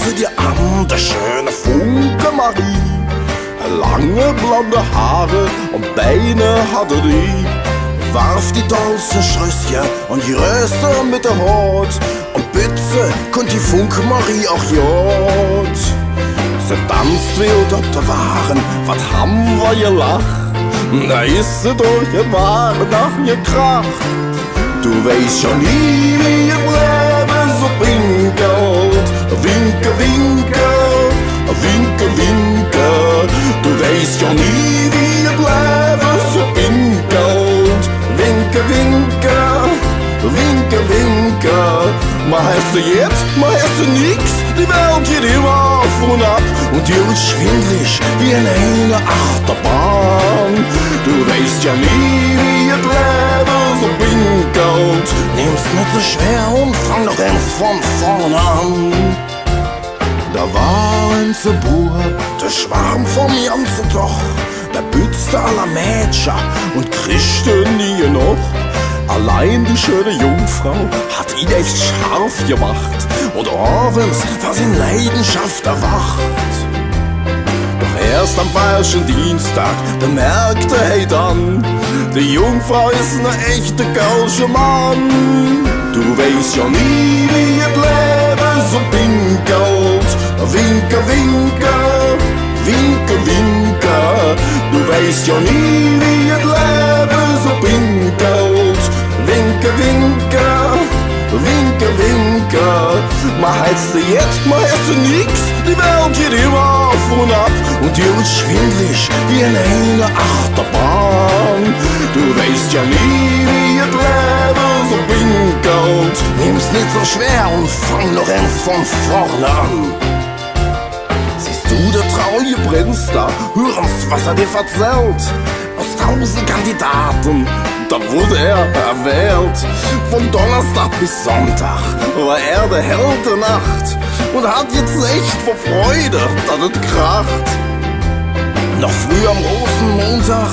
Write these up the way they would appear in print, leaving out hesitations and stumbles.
sie dir an, der schöne Funke Marie. Lange blonde Haare und Beine hatte die. Warf die dollsten Schrösschen und die Röste mit der Haut. Und bitte konnt die Funke Marie auch jod. Sie tanzt wild ob der Waren, wat haben wir gelacht. Da ist sie durch den Waren nach mir kracht. Du weißt ja nie, wie ihr Leben so pinkelt. Winke, winke, winke, winke. Du weißt ja nie, wie ihr Leben so pinkelt. Winke, winke, winke, winke. Mal hast du jetzt, mal hast du nix. Die Welt geht immer auf und ab und dir wird schwindlig wie in einer Achterbahn. Du weißt ja nie, wie ihr Leben so pinkelt. Nimm's nicht so schwer und fang doch erst von vorne an. Da war ein Bauer, der Schwarm vom ganzen Doch. Der bützte aller Mädchen und kriegte nie noch. Allein die schöne Jungfrau hat ihn echt scharf gemacht. Und abends war sie in Leidenschaft erwacht. Doch erst am falschen Dienstag, da merkte er dann, die Jungfrau ist ne echte Kölsche Mann. Du weißt ja nie, wie ihr Leben so pinkelt. Winke, winke, winke, winke. Du weißt ja nie, wie ihr Leben so pinkelt. Winke, winke, winke, winke. Mal hältst du jetzt, mal hast du nix. Die Welt geht immer auf und ab und dir wird schwindlig wie in einer Achterbahn. Du weißt ja nie, wie ihr Leben so pinkelt. Nimm's nicht so schwer und fang noch erst von vorne an. Siehst du der traurige Prinz da, hörst, was er dir erzählt. Aus 1000 Kandidaten, da wurde er erwählt. Von Donnerstag bis Sonntag war er der Held der Nacht und hat jetzt echt vor Freude, dass es kracht. Noch früh am großen Montag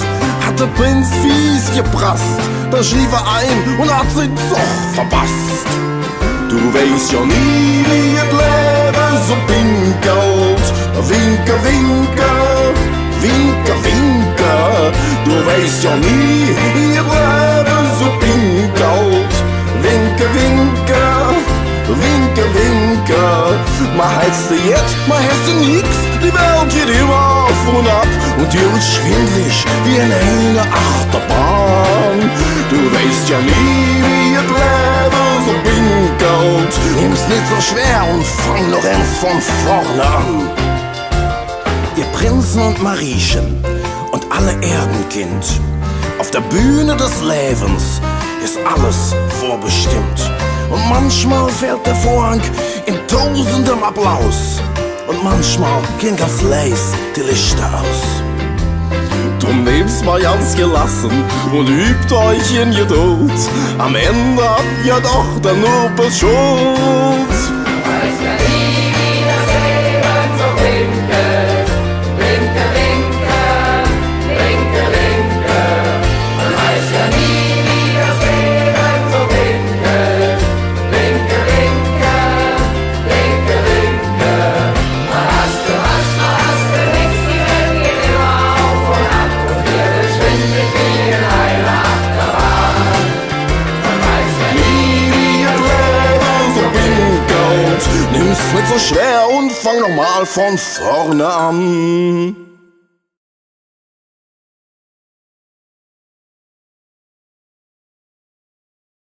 hat der Prinz fies geprasst. Da schlief er ein und hat den Zug verpasst. Du weißt ja nie, wie ihr Leben so pinkelt. Winke, winke, winke, winke. Du weißt ja nie, wie ihr Leben so pinkelt. Winke, winke, winke, winke. Mal hältst du jetzt, mal hast du nix. Die Welt geht immer auf und ab und dir wird schwindlig wie in einer Achterbahn. Du weißt ja nie, wie ihr Leben so pinkelt. Nimm's nicht so schwer und fang noch erst von vorne an. Ihr Prinzen und Mariechen und alle Erdenkind, auf der Bühne des Lebens ist alles vorbestimmt. Und manchmal fällt der Vorhang in tausendem Applaus. Und manchmal gehen ganz leis die Lichter aus. Drum nehmt's mal ganz gelassen und übt euch in Geduld. Am Ende habt ihr doch dann nur Schuld. Weiß ja nie, wie das Leben so pinkelt. Winke, winke, winke, winke. Man weiß ja nie, wie das Leben so pinkelt. Winke, winke, winke, winke. Mal hast du nix, die Welt geht immer auf und ab und dir wird schwindelig wie in einer Achterbahn. Man weiß ja nie, wie ihr Leben so pinkelt. Nimm's nicht so schwer und fang nochmal von vorne an.